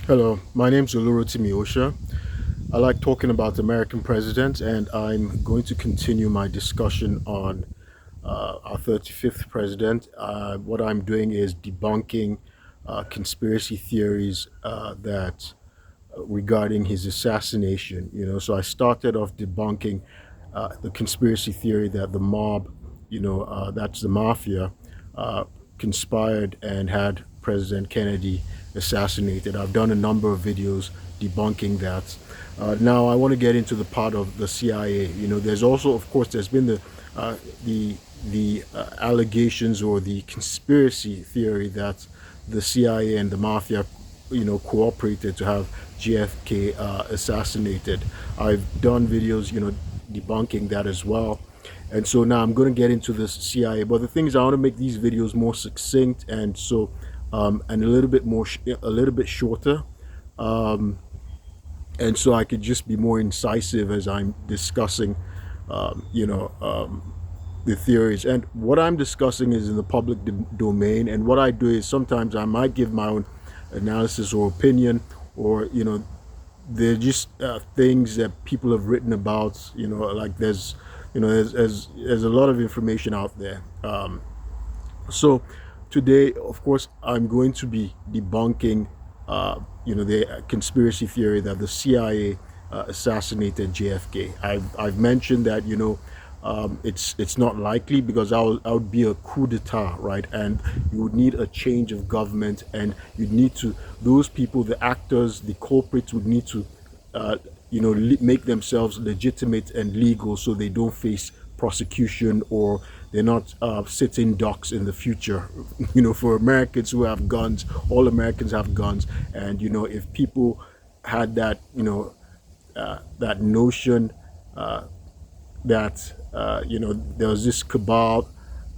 Hello, my name's Olurotimi Osha. I like talking about American presidents, and I'm going to continue my discussion on our 35th president. What I'm doing is debunking conspiracy theories that regarding his assassination. So I started off debunking the conspiracy theory that the mob, that's the mafia, uh, conspired and had President Kennedy assassinated. I've done a number of videos debunking that. Now I want to get into the part of the CIA. There's also, of course, there's been uh, the allegations or the conspiracy theory that the CIA and the mafia, cooperated to have JFK assassinated. I've done videos, debunking that as well. And so now I'm going to get into this CIA. But the thing is, I want to make these videos more succinct and a little bit a little bit shorter, and so I could just be more incisive as I'm discussing, the theories. And what I'm discussing is in the public domain. And what I do is sometimes I might give my own analysis or opinion, or they're just things that people have written about. Like there's a lot of information out there. So today, of course, I'm going to be debunking, the conspiracy theory that the CIA assassinated JFK. I've mentioned that it's not likely because I would be a coup d'état, right? And you would need a change of government, and you'd need to those people, the actors, the culprits, would need to uh, make themselves legitimate and legal so they don't face prosecution, or they're not sitting ducks in the future. For Americans who have guns, all Americans have guns. And if people had that, that notion that there was this cabal,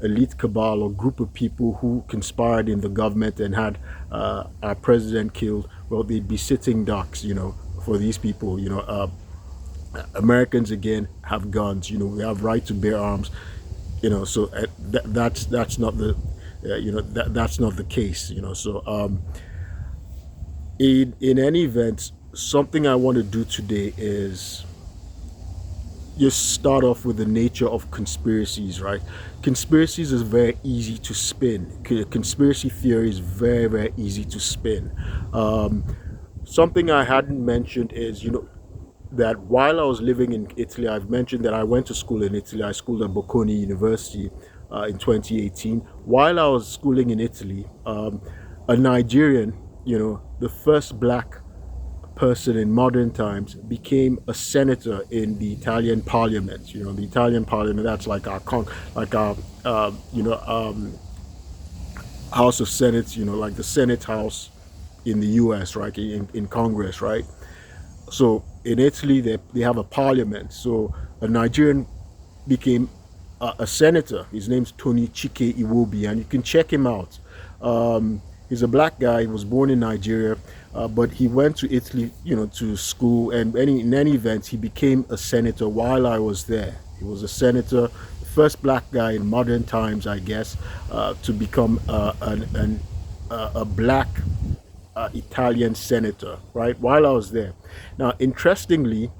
elite cabal or group of people who conspired in the government and had our president killed, well, they'd be sitting ducks, for these people. Americans again have guns. We have right to bear arms. So that's not the that's not the case. So in any event, something I want to do today is just start off with the nature of conspiracies, right? Conspiracies is very easy to spin. Conspiracy theory is very, very easy to spin. Um, Something I hadn't mentioned is, that while I was living in Italy, I've mentioned that I went to school in Italy. I schooled at Bocconi University in 2018. While I was schooling in Italy, a Nigerian, the first black person in modern times, became a senator in the Italian parliament. The Italian parliament, that's like our House of Senate, like the Senate House in the US, right, in Congress, right? So in Italy, they have a parliament. So a Nigerian became a senator. His name's Tony Chike Iwobi, and you can check him out. He's a black guy. He was born in Nigeria, but he went to Italy, to school. And in any event, he became a senator while I was there. He was a senator, the first black guy in modern times, I guess, to become a black Italian senator, right? While I was there. Now, interestingly,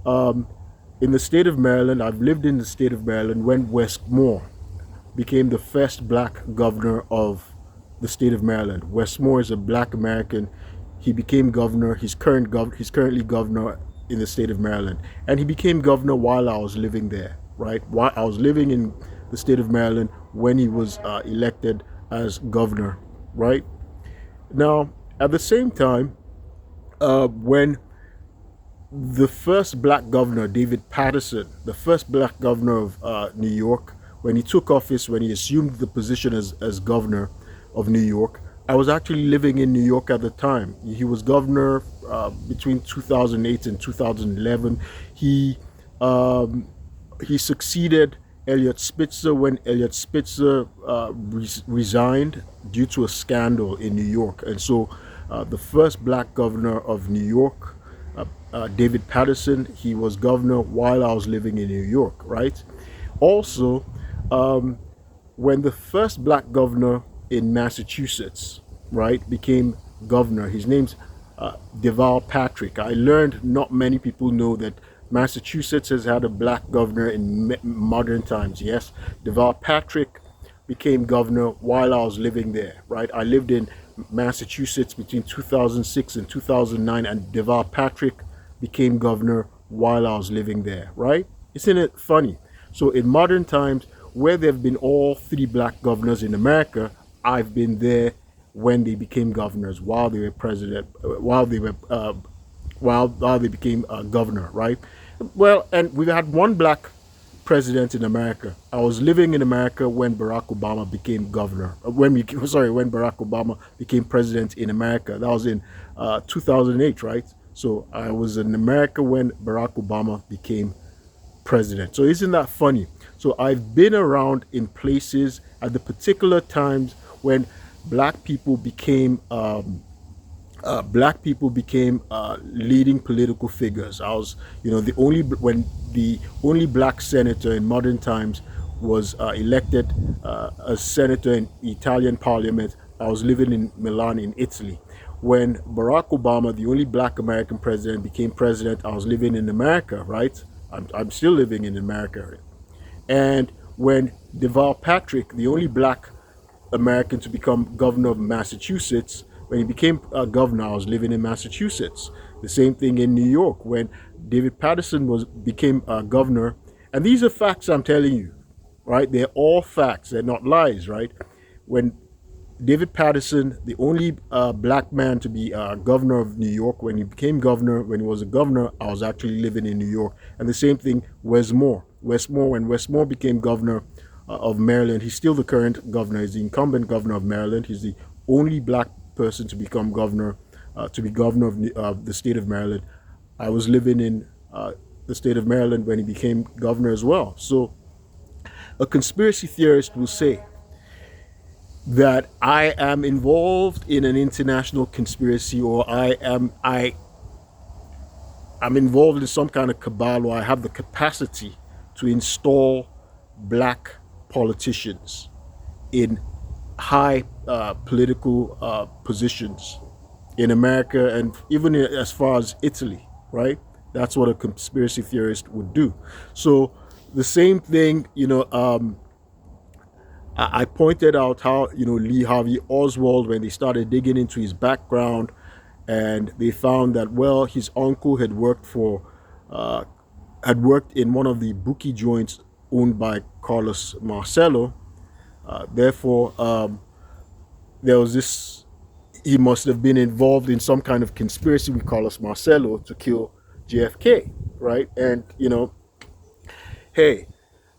um, in the state of Maryland, I've lived in the state of Maryland when Wes Moore became the first black governor of the state of Maryland. Wes Moore is a black American. He became governor. He's currently governor in the state of Maryland, and he became governor while I was living there, right? While I was living in the state of Maryland when he was elected as governor, right? Now, at the same time, when the first black governor, David Patterson, the first black governor of New York, when he took office, when he assumed the position as governor of New York, I was actually living in New York at the time. He was governor between 2008 and 2011. He um, he succeeded Elliot Spitzer when Elliot Spitzer resigned due to a scandal in New York. And so the first black governor of New York, David Patterson, he was governor while I was living in New York, right? Also, um, when the first black governor in Massachusetts, right, became governor, his name's Deval Patrick. I learned not many people know that Massachusetts has had a black governor in modern times. Yes, Deval Patrick became governor while I was living there, right? I lived in Massachusetts between 2006 and 2009, and Deval Patrick became governor while I was living there, right? Isn't it funny? So in modern times, where there have been all three black governors in America, I've been there when they became governors, while they were president, while they became governor, right? Well, and we've had one black president in America. I was living in America when Barack Obama became governor. When Barack Obama became president in America. That was in 2008, right? So I was in America when Barack Obama became president. So isn't that funny? So I've been around in places at the particular times when black people became leading political figures. I was, the only black senator in modern times was elected as senator in Italian parliament. I was living in Milan in Italy. When Barack Obama, the only black American president, became president, I was living in America, right? I'm still living in America. And when Deval Patrick, the only black American to become governor of Massachusetts, when he became governor, I was living in Massachusetts. The same thing in New York when David Patterson became governor. And these are facts I'm telling you, right? They're all facts. They're not lies, right? When David Patterson, the only black man to be governor of New York, when he became governor, when he was a governor, I was actually living in New York. And the same thing, Wes Moore. When Wes Moore became governor of Maryland, he's still the current governor. He's the incumbent governor of Maryland. He's the only black person to become governor, to be governor of the state of Maryland. I was living in the state of Maryland when he became governor as well. So a conspiracy theorist will say that I am involved in an international conspiracy, or I'm involved in some kind of cabal, or I have the capacity to install black politicians in high political positions in America and even as far as Italy, right? That's what a conspiracy theorist would do. So the same thing, I pointed out how, Lee Harvey Oswald, when they started digging into his background, and they found that, well, his uncle had worked in one of the bookie joints owned by Carlos Marcello. Therefore, there was this, he must have been involved in some kind of conspiracy with Carlos Marcello to kill JFK, right? And, hey,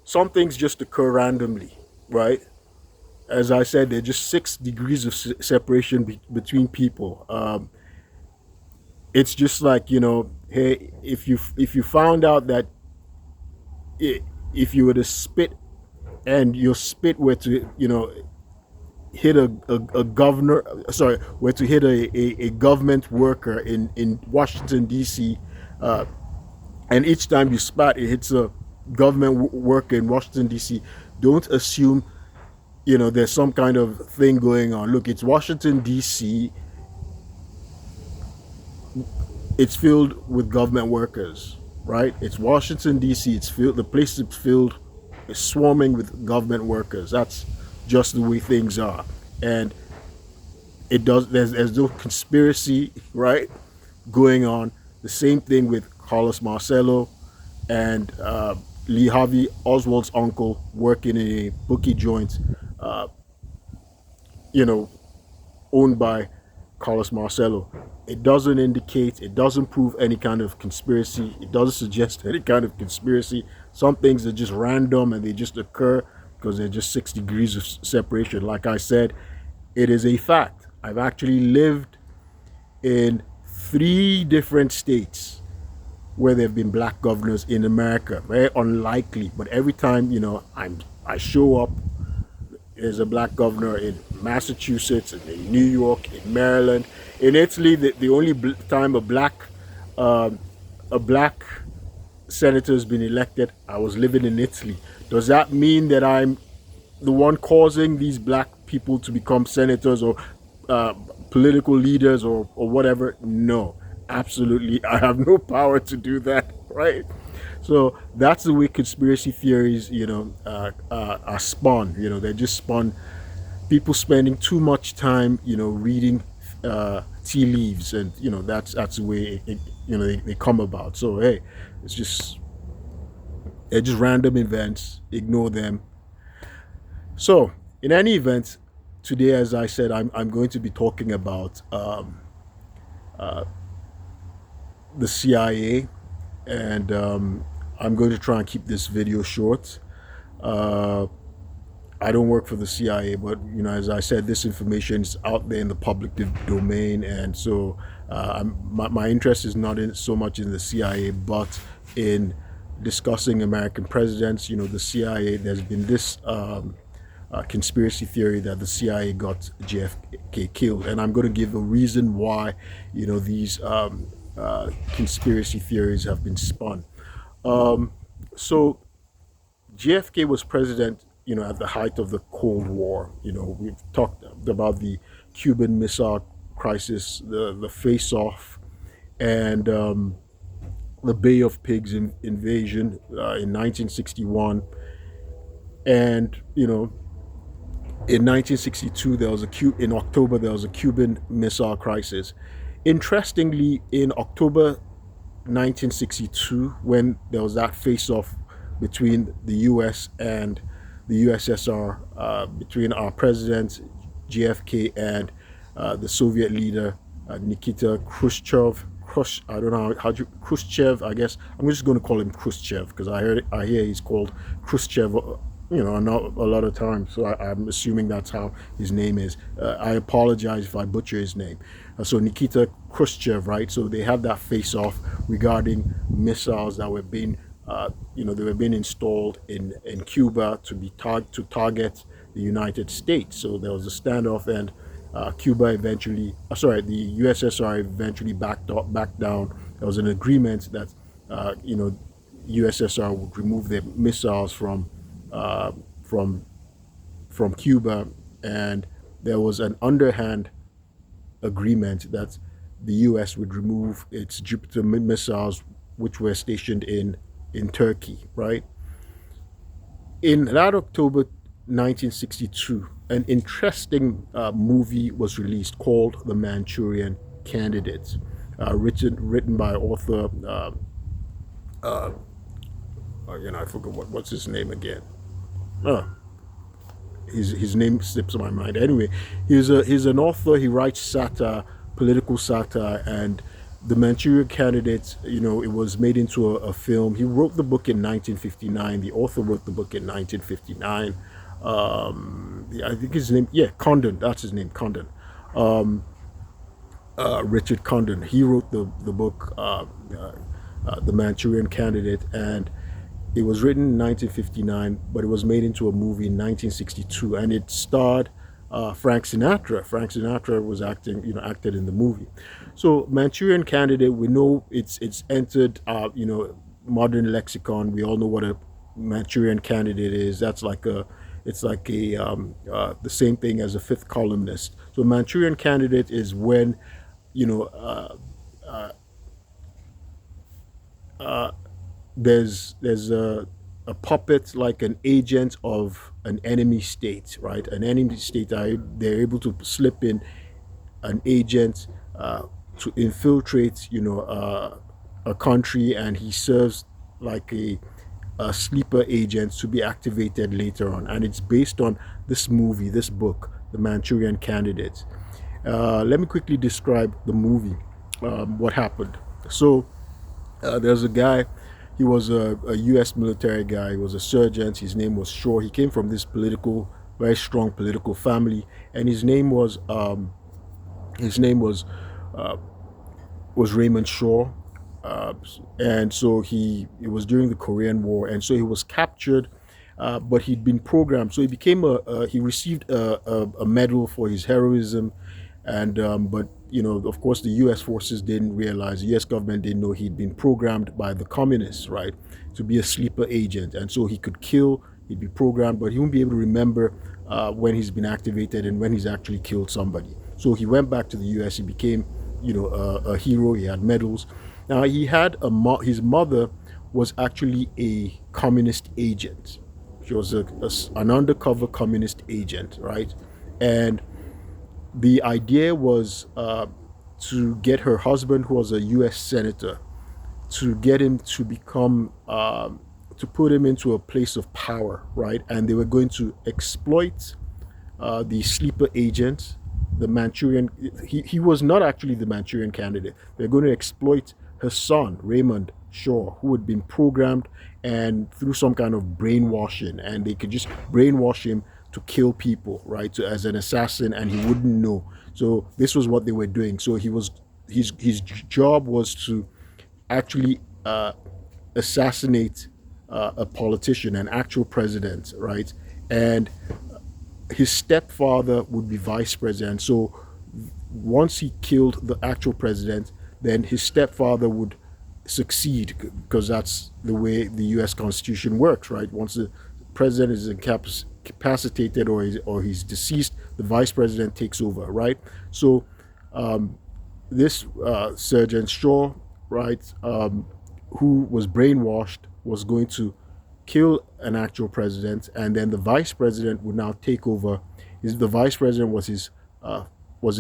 some things just occur randomly, right? As I said, there are just 6 degrees of separation between people. It's just like, hey, if you found out that if you were to spit and your spit were to, hit a governor, were to hit a government worker in Washington, D.C., and each time you spat, it hits a government worker in Washington, D.C., don't assume there's some kind of thing going on. Look, it's Washington, D.C. It's filled with government workers, right? It's Washington, D.C. The place is filled, it's swarming with government workers. That's just the way things are. And there's no conspiracy, right, going on. The same thing with Carlos Marcello and Lee Harvey Oswald's uncle working in a bookie joint, owned by Carlos Marcello. It doesn't prove any kind of conspiracy. It doesn't suggest any kind of conspiracy. Some things are just random and they just occur because they're just 6 degrees of separation. Like I said, it is a fact. I've actually lived in 3 different states where there have been black governors in America. Very unlikely, but every time, I show up, there's a black governor in Massachusetts, in New York, in Maryland. In Italy, the only time a black senator has been elected, I was living in Italy. Does that mean that I'm the one causing these black people to become senators or political leaders or whatever. No, absolutely, I have no power to do that, right? So that's the way conspiracy theories, are spun. They're just spun. People spending too much time, reading tea leaves, and that's the way they come about. So hey, it's just they're just random events. Ignore them. So in any event, today, as I said, I'm going to be talking about the CIA, and I'm going to try and keep this video short. Uh, I don't work for the CIA, but as I said, this information is out there in the public domain, and so my interest is not in so much in the CIA, but in discussing American presidents. The CIA. There's been this conspiracy theory that the CIA got JFK killed, and I'm going to give a reason why these conspiracy theories have been spun. So JFK was president, at the height of the Cold War. We've talked about the Cuban Missile Crisis, the face-off, and the Bay of Pigs invasion in 1961, and in 1962 in October there was a Cuban Missile Crisis. Interestingly, in October 1962, when there was that face-off between the U.S. and the USSR, between our president JFK and the Soviet leader Nikita Khrushchev. I don't know how you Khrushchev. I guess I'm just going to call him Khrushchev because I hear he's called Khrushchev. Not a lot of times. So I'm assuming that's how his name is. I apologize if I butcher his name. So Nikita Khrushchev, right? So they had that face-off regarding missiles that were being they were being installed in Cuba to target the United States. So there was a standoff, and Cuba eventually, the USSR eventually backed down. There was an agreement that USSR would remove their missiles from Cuba, and there was an underhand agreement that the U.S. would remove its Jupiter missiles, which were stationed in Turkey, right? In that October 1962, an interesting movie was released called The Manchurian Candidate, written by author, I forgot what's his name again. His name slips my mind. Anyway, he's an author. He writes satire, political satire, and The Manchurian Candidate, it was made into a film. He wrote the book in 1959. The author wrote the book in 1959. I think his name, Condon. That's his name, Condon. Richard Condon. He wrote the book, The Manchurian Candidate, and it was written in 1959, but it was made into a movie in 1962, and it starred Frank Sinatra. Frank Sinatra was acted in the movie. So Manchurian Candidate, we know it's entered modern lexicon. We all know what a Manchurian Candidate is. It's like the same thing as a fifth columnist. So Manchurian Candidate is when there's a puppet, like an agent of an enemy state, right? An enemy state, they're able to slip in an agent to infiltrate, a country, and he serves like a sleeper agent to be activated later on. And it's based on this movie, this book, The Manchurian Candidate. Let me quickly describe the movie, what happened. So there's a guy. He was a U.S. military guy. He was a sergeant. His name was Shaw. He came from this very strong political family, and his name was Raymond Shaw. And so it was during the Korean War, and so he was captured, but he'd been programmed. So he received a medal for his heroism, and but of course, the U.S. forces didn't realize, the U.S. government didn't know he'd been programmed by the communists, right, to be a sleeper agent. And so he could kill, he'd be programmed, but he won't be able to remember when he's been activated and when he's actually killed somebody. So he went back to the U.S. He became, a hero. He had medals. Now he had his mother was actually a communist agent. She was an undercover communist agent, right? And the idea was to get her husband, who was a U.S. senator, to get him to become, to put him into a place of power, right? And they were going to exploit the sleeper agent, the Manchurian. He was not actually the Manchurian candidate. They're going to exploit her son, Raymond Shaw, who had been programmed and through some kind of brainwashing, and they could just brainwash him to kill people, right? As an assassin, and he wouldn't know. So this was what they were doing. So his job was to actually assassinate a politician, an actual president, right? And his stepfather would be vice president. So once he killed the actual president, then his stepfather would succeed, because that's the way the U.S. Constitution works, right? Once the president is incapacitated or he's deceased, the vice president takes over, right? So this Sergeant Shaw, right, who was brainwashed, was going to kill an actual president, and then the vice president would now take over. The vice president was his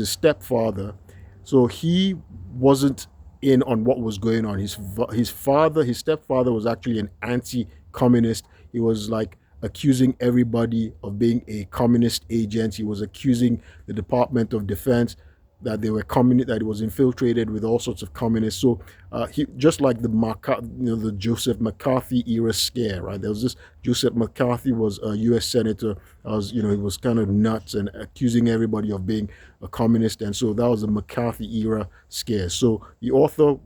stepfather, so he wasn't in on what was going on. His stepfather was actually an anti-communist. He was like accusing everybody of being a communist agent. He was accusing the Department of Defense that they were that it was infiltrated with all sorts of communists. So he, just like the Joseph McCarthy era scare, right? There was this Joseph McCarthy was a U.S. senator. He was kind of nuts and accusing everybody of being a communist, and so that was the McCarthy era scare. So the author,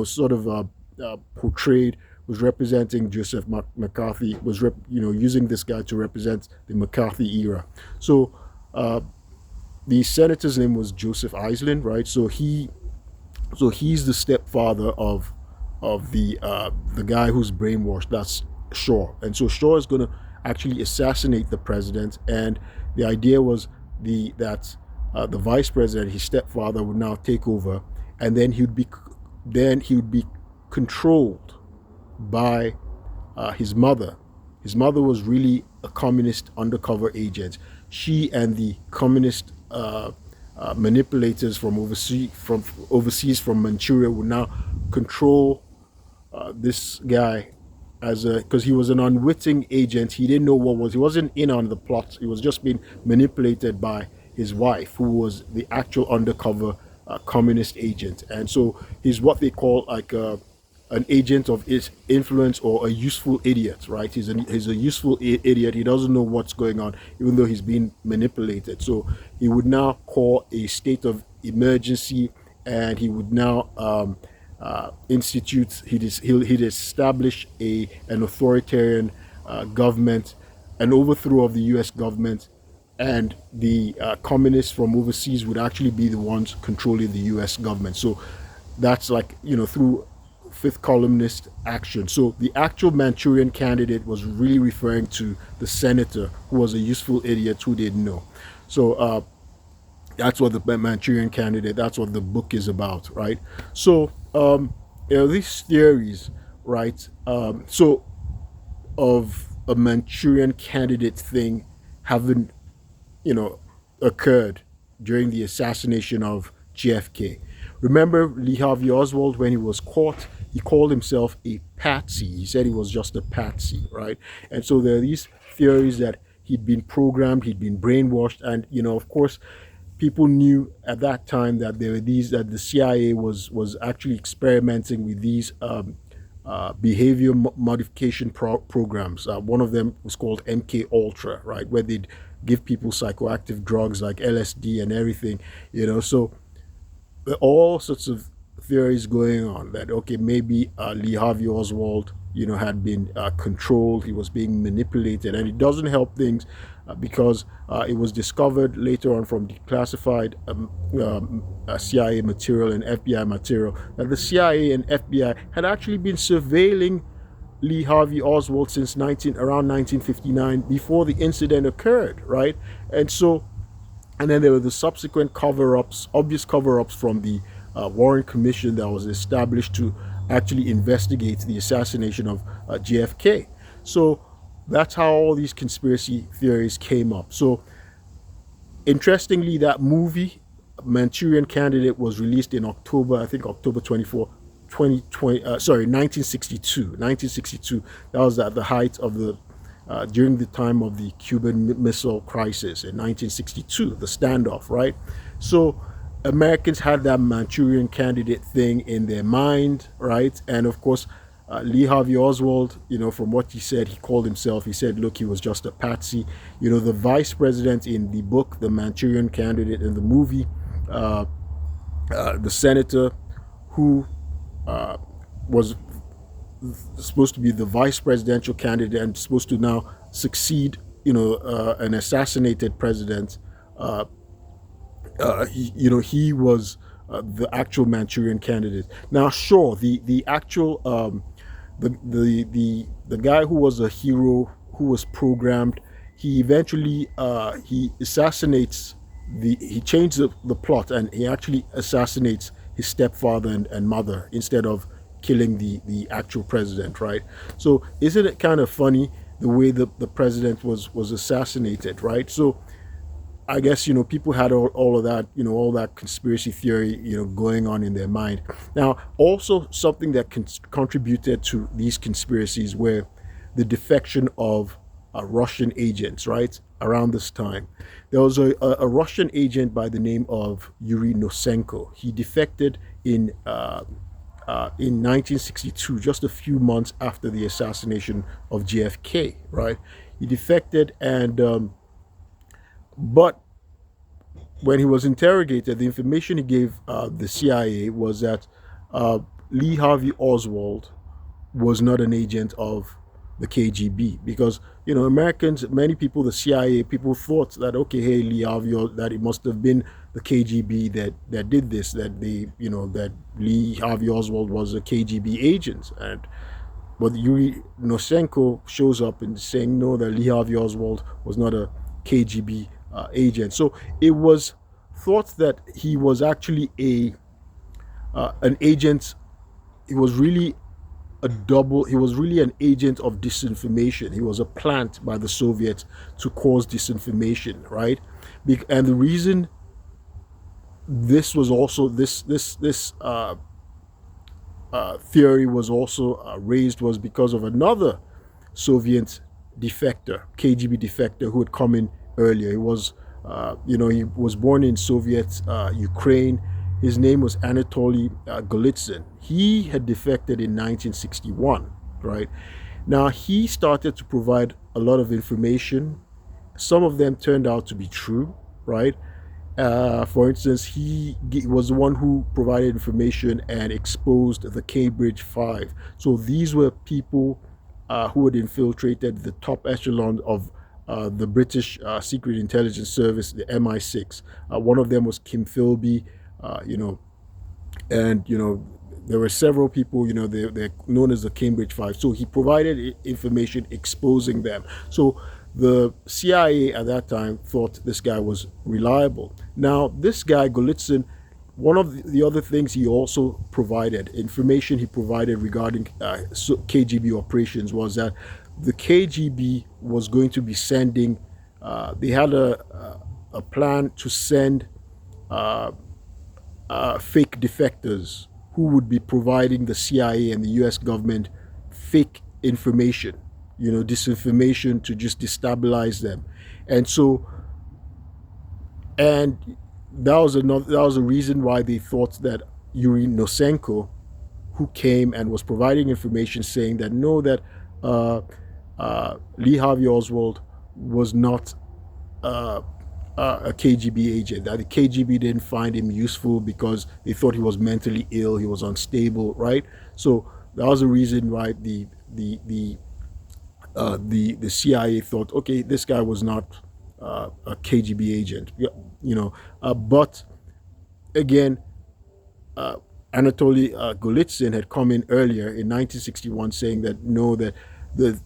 sort of was representing Joseph McCarthy, was using this guy to represent the McCarthy era. So the senator's name was Joseph Iselin, right? So he's the stepfather of the guy who's brainwashed. That's Shaw, and so Shaw is going to actually assassinate the president. And the idea was that the vice president, his stepfather, would now take over, and then he would be controlled by his mother. His mother was really a communist undercover agent. She and the communist manipulators from overseas from Manchuria would now control this guy because he was an unwitting agent. He didn't know he wasn't in on the plot. He was just being manipulated by his wife, who was the actual undercover communist agent. And so he's what they call like an agent of influence, or a useful idiot, right? He's a useful idiot. He doesn't know what's going on, even though he's being manipulated. So he would now call a state of emergency, and he would now he'd establish an authoritarian government, an overthrow of the U.S. government, and the communists from overseas would actually be the ones controlling the U.S. government. So that's like, through fifth columnist action. So the actual Manchurian candidate was really referring to the senator, who was a useful idiot who didn't know. So that's what the Manchurian candidate, that's what the book is about, right? So these theories, right, so of a Manchurian candidate thing having occurred during the assassination of JFK. Remember Lee Harvey Oswald, when he was caught, he called himself a patsy. He said he was just a patsy, right? And so there are these theories that he'd been programmed, he'd been brainwashed, and of course, people knew at that time that that the CIA was actually experimenting with these behavior modification programs. One of them was called MK Ultra, right, where they'd give people psychoactive drugs like LSD and everything, So there are all sorts of theories going on that, okay, maybe Lee Harvey Oswald, had been controlled, he was being manipulated, and it doesn't help things because it was discovered later on from declassified CIA material and FBI material that the CIA and FBI had actually been surveilling Lee Harvey Oswald since around 1959, before the incident occurred, right? And so And then there were the subsequent cover-ups, obvious cover-ups from the Warren Commission that was established to actually investigate the assassination of JFK. So that's how all these conspiracy theories came up. So interestingly, that movie, Manchurian Candidate, was released in October, I think October 24, 2020, 1962. 1962. That was at the height of the during the time of the Cuban Missile Crisis in 1962, the standoff, right? So Americans had that Manchurian Candidate thing in their mind, right? And of course, Lee Harvey Oswald, from what he said, he called himself, he said, look, he was just a patsy. The vice president in the book, The Manchurian Candidate, in the movie, the senator who was supposed to be the vice presidential candidate and supposed to now succeed, an assassinated president. He was the actual Manchurian Candidate. Now, sure, the actual the guy who was a hero, who was programmed, he eventually he assassinates he changed the plot, and he actually assassinates his stepfather and mother instead of killing the actual president, right? So isn't it kind of funny the way the president was assassinated, right? So I guess people had all of that, all that conspiracy theory, going on in their mind. Now, also something that contributed to these conspiracies were the defection of Russian agents, right? Around this time, there was a Russian agent by the name of Yuri Nosenko. He defected in 1962, just a few months after the assassination of JFK, right? He defected, and but when he was interrogated, the information he gave the CIA was that Lee Harvey Oswald was not an agent of the KGB, because Americans, many people, the CIA people thought that, okay, hey, Lee Harvey, that it must have been the KGB that did this, that that Lee Harvey Oswald was a KGB agent. But Yuri Nosenko shows up and saying no, that Lee Harvey Oswald was not a KGB agent. So it was thought that he was actually an agent. He was really an agent of disinformation. He was a plant by the Soviets to cause disinformation, right? And the reason this was also this theory was also raised was because of another Soviet defector, KGB defector, who had come in earlier. He was he was born in Soviet Ukraine. His name was Anatoly Golitsyn. He had defected in 1961, right? Now, he started to provide a lot of information. Some of them turned out to be true, right? For instance, he was the one who provided information and exposed the Cambridge Five. So these were people who had infiltrated the top echelon of the British Secret Intelligence Service, the MI6. One of them was Kim Philby, and there were several people. They're known as the Cambridge Five. So he provided information exposing them. So the CIA at that time thought this guy was reliable. Now, this guy Golitsyn, one of the other things he also provided, information he provided regarding KGB operations, was that the KGB was going to be sending, they had a plan to send fake defectors who would be providing the CIA and the US government fake information, disinformation, to just destabilize them. And so, and that was a reason why they thought that Yuri Nosenko, who came and was providing information saying that no, that Lee Harvey Oswald was not a KGB agent, that the KGB didn't find him useful because they thought he was mentally ill, he was unstable, right? So that was the reason why the CIA thought, okay, this guy was not a KGB agent, but again, Anatoly Golitsyn had come in earlier in 1961 saying that no, that the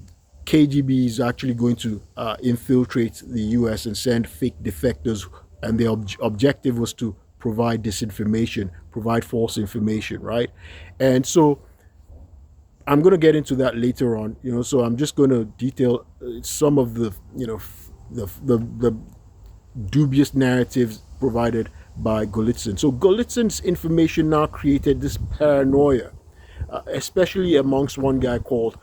KGB is actually going to infiltrate the US and send fake defectors and the objective was to provide disinformation, provide false information, right? And so I'm going to get into that later on, so I'm just going to detail some of the, the dubious narratives provided by Golitsyn. So Golitsyn's information now created this paranoia, especially amongst one guy called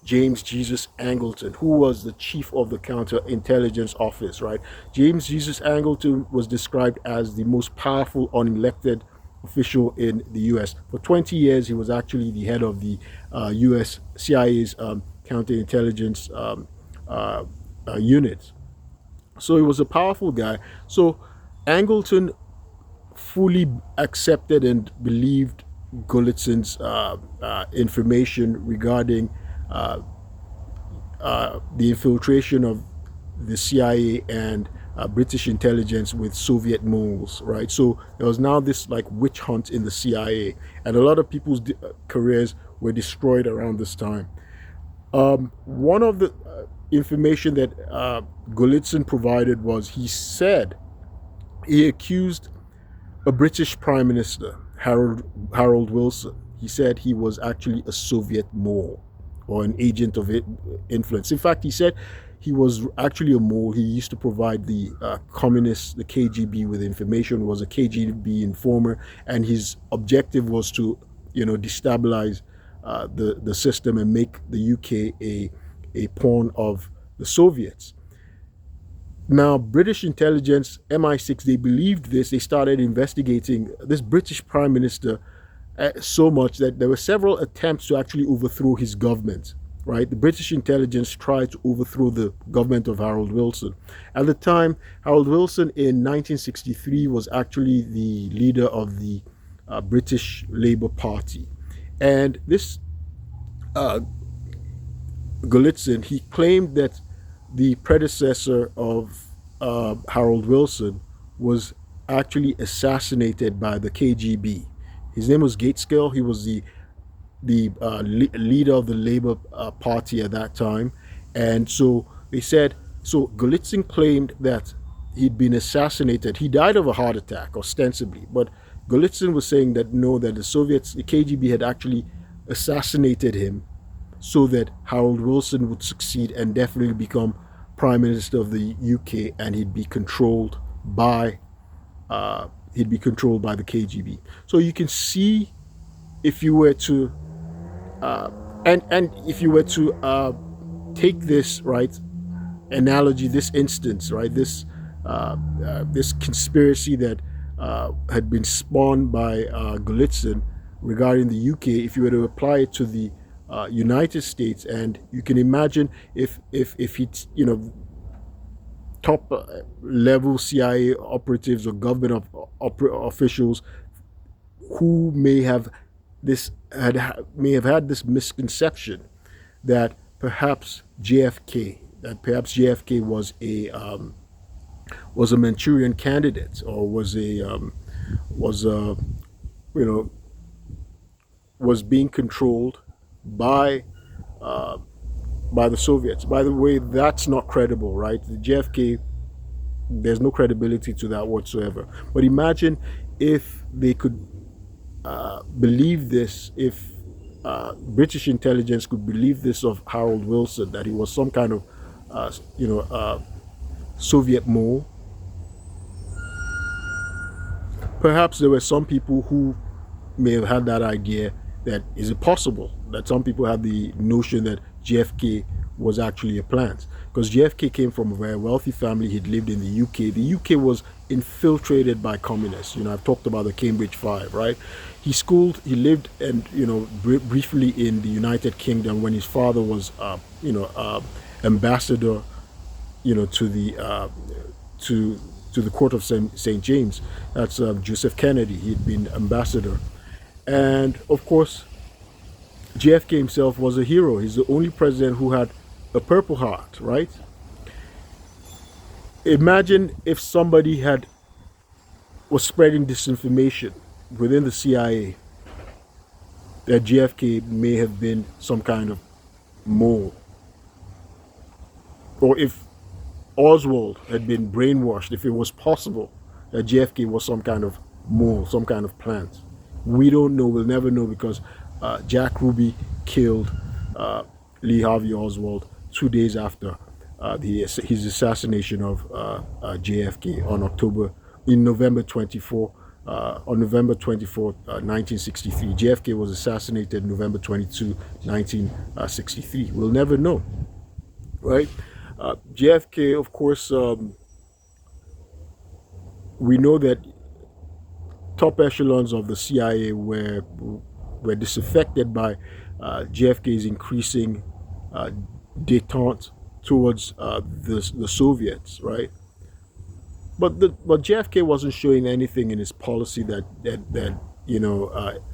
James Jesus Angleton, who was the chief of the counterintelligence office, right? James Jesus Angleton was described as the most powerful unelected official in the U.S. For 20 years, he was actually the head of the U.S. CIA's counterintelligence unit. So he was a powerful guy. So Angleton fully accepted and believed Golitsyn's information regarding the infiltration of the CIA and British intelligence with Soviet moles, right? So there was now this like witch hunt in the CIA, and a lot of people's careers were destroyed around this time. One of the information that Golitsyn provided was he accused a British Prime Minister, Harold Wilson. He said he was actually a Soviet mole or an agent of influence. In fact, he said he was actually a mole. He used to provide the communists, the KGB, with information, was a KGB informer, and his objective was to, destabilize the system and make the UK a pawn of the Soviets. Now, British intelligence, MI6, they believed this. They started investigating this British Prime Minister so much that there were several attempts to actually overthrow his government, right? The British intelligence tried to overthrow the government of Harold Wilson. At the time, Harold Wilson in 1963 was actually the leader of the British Labour Party. And this Golitsyn, he claimed that the predecessor of Harold Wilson was actually assassinated by the KGB. His name was Gateskill. He was the leader of the Labour Party at that time. And so they said, so Golitsyn claimed that he'd been assassinated. He died of a heart attack, ostensibly. But Golitsyn was saying that no, that the KGB had actually assassinated him so that Harold Wilson would succeed and definitely become Prime Minister of the UK, and he'd be controlled by the KGB. So you can see, if you were to if you were to take this analogy, this instance, this conspiracy that had been spawned by Golitsyn regarding the UK, if you were to apply it to the United States, and you can imagine if it's top level CIA operatives or government officials who may have had this misconception that perhaps JFK was a Manchurian candidate, or was being controlled by the Soviets. By the way, that's not credible, right? The JFK, there's no credibility to that whatsoever. But imagine if they could believe this, if British intelligence could believe this of Harold Wilson, that he was some kind of, Soviet mole. Perhaps there were some people who may have had that idea, that is it possible that some people had the notion that JFK was actually a plant, because JFK came from a very wealthy family. He'd lived in the UK. The UK was infiltrated by communists. I've talked about the Cambridge Five, right? He lived and briefly in the United Kingdom when his father was ambassador to the court of St. James. That's Joseph Kennedy. He'd been ambassador. And of course, JFK himself was a hero. He's the only president who had a Purple Heart, right? Imagine if somebody was spreading disinformation within the CIA that JFK may have been some kind of mole. Or if Oswald had been brainwashed, if it was possible that JFK was some kind of mole, some kind of plant. We don't know. We'll never know because Jack Ruby killed Lee Harvey Oswald 2 days after his assassination of JFK in November 24. On November 24th, 1963. JFK was assassinated November 22, 1963. We'll never know, right? JFK, of course, we know that top echelons of the CIA were disaffected by JFK's increasing détente towards the Soviets, right? But JFK wasn't showing anything in his policy that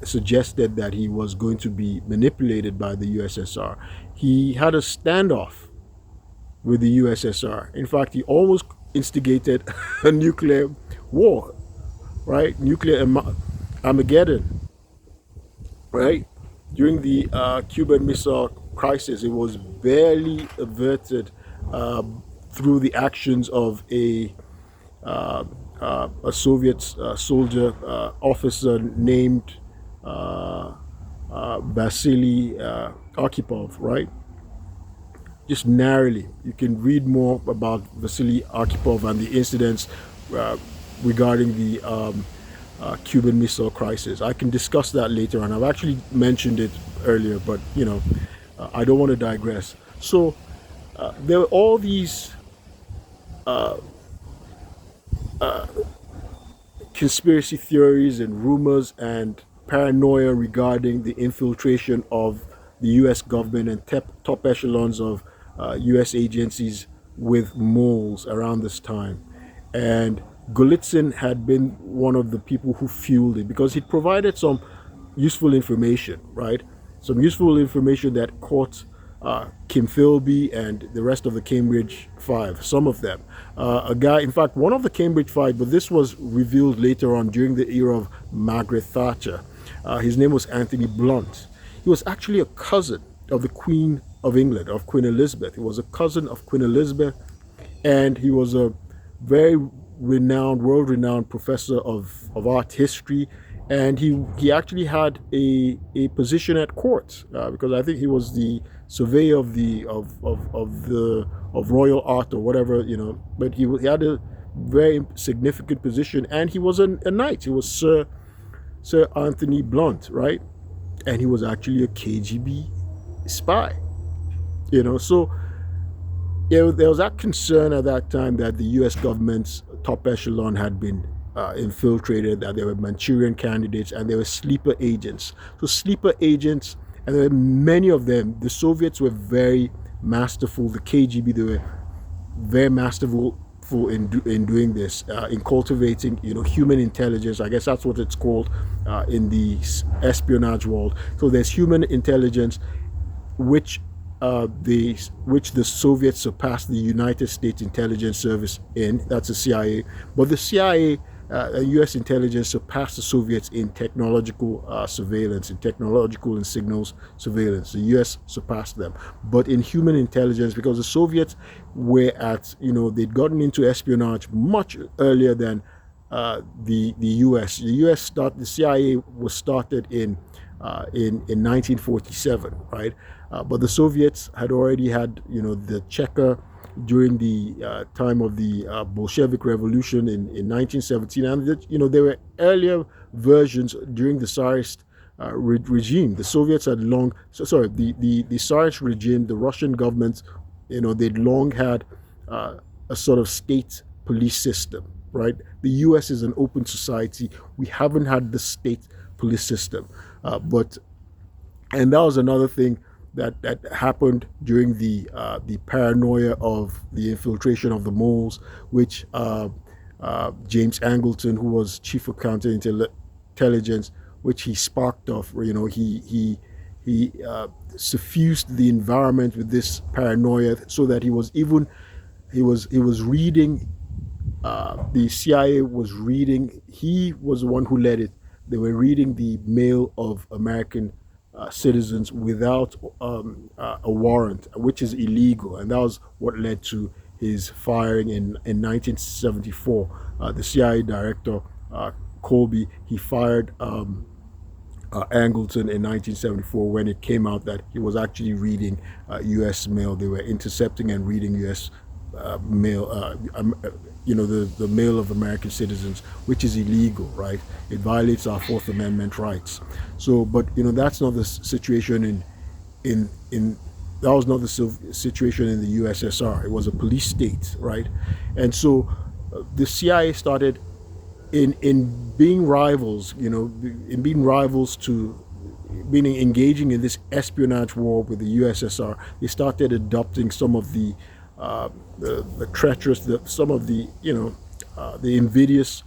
suggested that he was going to be manipulated by the USSR. He had a standoff with the USSR. In fact, he almost instigated a nuclear war, right? Nuclear Armageddon, right? During the Cuban Missile Crisis, it was barely averted through the actions of a Soviet soldier officer named Vasily Arkhipov, right? Just narrowly. You can read more about Vasily Arkhipov and the incidents regarding the Cuban Missile Crisis. I can discuss that later on. I've actually mentioned it earlier, but I don't want to digress. So there were all these conspiracy theories and rumors and paranoia regarding the infiltration of the U.S. government and top echelons of U.S. agencies with moles around this time. And Golitsyn had been one of the people who fueled it because he provided some useful information, right? Some useful information that caught Kim Philby and the rest of the Cambridge Five, some of them. A guy, in fact, one of the Cambridge Five, but this was revealed later on during the era of Margaret Thatcher. His name was Anthony Blunt. He was actually a cousin of the Queen of England, of Queen Elizabeth. He was a cousin of Queen Elizabeth, and he was a very renowned, world-renowned professor of art history. And he actually had a position at court because I think he was the surveyor of royal art or whatever, But he had a very significant position, and he was a knight. He was Sir Anthony Blunt, right? And he was actually a KGB spy, So there was that concern at that time that the U.S. government's top echelon had been infiltrated, that there were Manchurian candidates and there were sleeper agents. So sleeper agents, and there were many of them. The Soviets were very masterful. The KGB, they were very masterful in doing this, in cultivating, human intelligence. I guess that's what it's called in the espionage world. So there's human intelligence, which the Soviets surpassed the United States Intelligence Service in. That's the CIA. But the CIA, U.S. intelligence, surpassed the Soviets in technological surveillance, in technological and signals surveillance. The U.S. surpassed them. But in human intelligence, because the Soviets were they'd gotten into espionage much earlier than the U.S. The CIA was started in 1947, right? But the Soviets had already had, the Cheka during the time of the Bolshevik Revolution in 1917, and there were earlier versions during the Tsarist regime. The Soviets had the Tsarist regime, the Russian government, they'd long had a sort of state police system, right? The U.S. is an open society. We haven't had the state police system, and that was another thing that happened during the paranoia of the infiltration of the moles, which James Angleton, who was chief of counterintelligence, which he sparked off. He suffused the environment with this paranoia, so that he was reading. The CIA was reading. He was the one who led it. They were reading the mail of American citizens without a warrant, which is illegal, and that was what led to his firing in 1974. The CIA director, Colby, he fired Angleton in 1974 when it came out that he was actually reading U.S. mail. They were intercepting and reading U.S. Mail, the mail of American citizens, which is illegal, right? It violates our Fourth Amendment rights. So, but that's not the situation in that was not the situation in the USSR. It was a police state, right? And so the CIA started in being rivals, in being rivals to being engaging in this espionage war with the USSR. They started adopting some of the treacherous, some of the invidious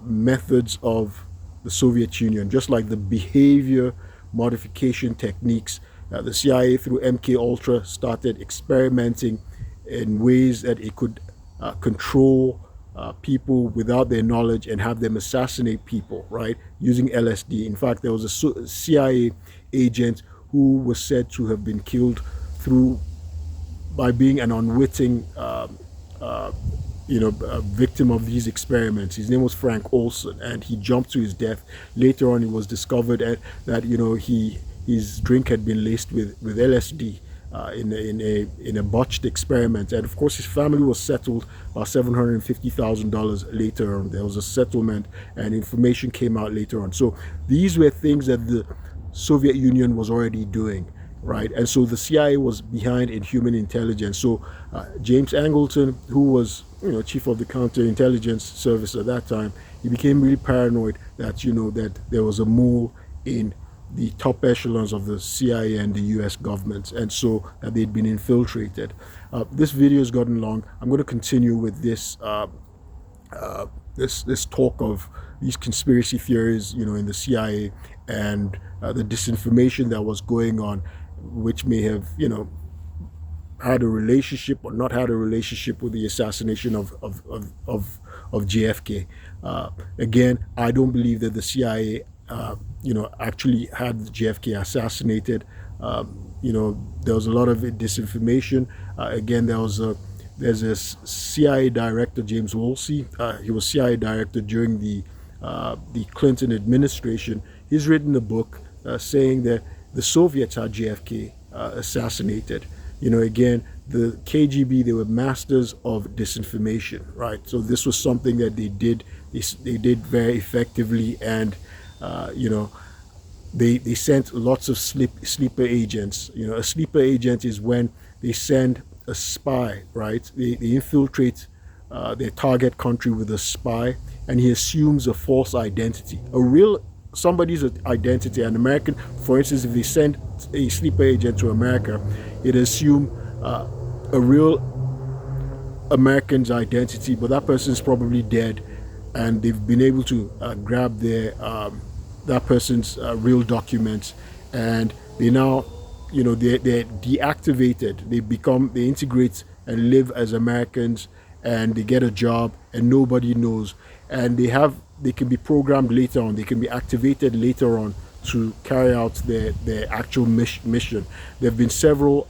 methods of the Soviet Union, just like the behavior modification techniques. The CIA through MK Ultra started experimenting in ways that it could control people without their knowledge and have them assassinate people, right, using LSD. In fact, there was a CIA agent who was said to have been killed by being an unwitting victim of these experiments. His name was Frank Olson, and he jumped to his death. Later on, it was discovered that his drink had been laced with LSD in a botched experiment. And of course, his family was settled about $750,000 later on. There was a settlement, and information came out later on. So these were things that the Soviet Union was already doing, right? And so the CIA was behind in human intelligence. So James Angleton, who was chief of the counterintelligence service at that time, he became really paranoid that that there was a mole in the top echelons of the CIA and the U.S. government, and so that they'd been infiltrated. This video has gotten long. I'm going to continue with this this talk of these conspiracy theories, in the CIA, and the disinformation that was going on, which may have, had a relationship or not had a relationship with the assassination of JFK. Again, I don't believe that the CIA, actually had JFK assassinated. There was a lot of disinformation. Again, there's a CIA director, James Woolsey. He was CIA director during the Clinton administration. He's written a book saying that the Soviets had JFK assassinated. Again, the KGB, they were masters of disinformation, right? So this was something that they did very effectively, and they sent lots of sleeper agents. A sleeper agent is when they send a spy, right? They infiltrate their target country with a spy, and he assumes a false identity, somebody's identity. An American, for instance, if they send a sleeper agent to America, it assumes a real American's identity, but that person is probably dead, and they've been able to grab that person's real documents, and they now, they're deactivated. They integrate and live as Americans, and they get a job, and nobody knows, and they can be programmed later on. They can be activated later on to carry out their actual mission. There have been several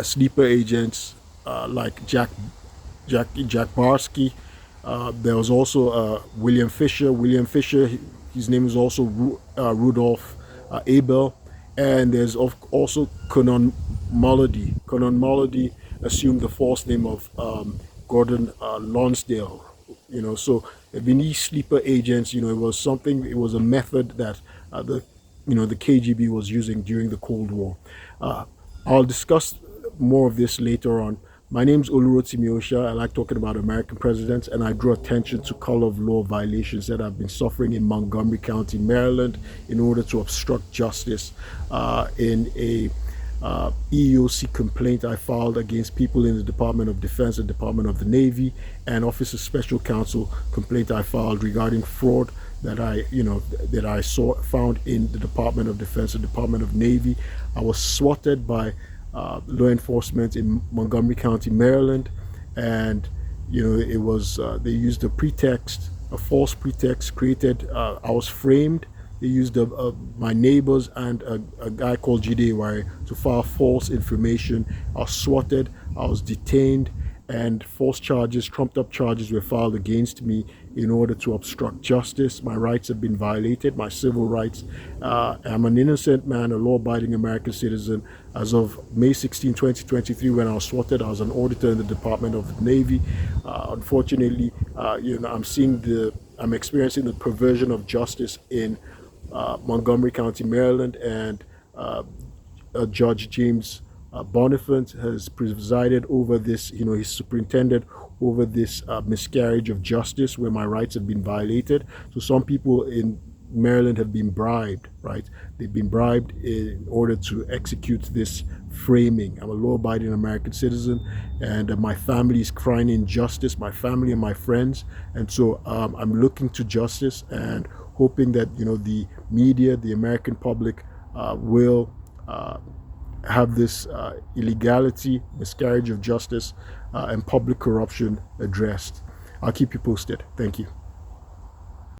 sleeper agents like Jack Barsky. There was also William Fisher. His name is also Rudolph Abel. And there's also Conan Mullady. Conan Mullady assumed the false name of Gordon Lonsdale. So these sleeper agents, it was a method that the KGB was using during the Cold War. I'll discuss more of this later on. My name's Olurotimi Osha. I like talking about American presidents, and I draw attention to call of law violations that I've been suffering in Montgomery County, Maryland, in order to obstruct justice in a EEOC complaint I filed against people in the Department of Defense and Department of the Navy, and Office of Special Counsel complaint I filed regarding fraud that I found in the Department of Defense and Department of Navy. I was swatted by law enforcement in Montgomery County, Maryland, and it was they used a false pretext created. I was framed They used my neighbors and a guy called Jide to file false information. I was swatted, I was detained, and false charges, trumped up charges were filed against me in order to obstruct justice. My rights have been violated, my civil rights. I'm an innocent man, a law-abiding American citizen. As of May 16, 2023, when I was swatted, I was an auditor in the Department of the Navy. Unfortunately, I'm experiencing the perversion of justice in Montgomery County, Maryland, and Judge James Bonifant has presided over this. He's superintended over this miscarriage of justice where my rights have been violated. So some people in Maryland have been bribed, right? They've been bribed in order to execute this framing. I'm a law-abiding American citizen, and my family is crying in justice, my family and my friends. And so I'm looking to justice and hoping that, the media, the American public will have this illegality, miscarriage of justice, and public corruption addressed. I'll keep you posted. Thank you.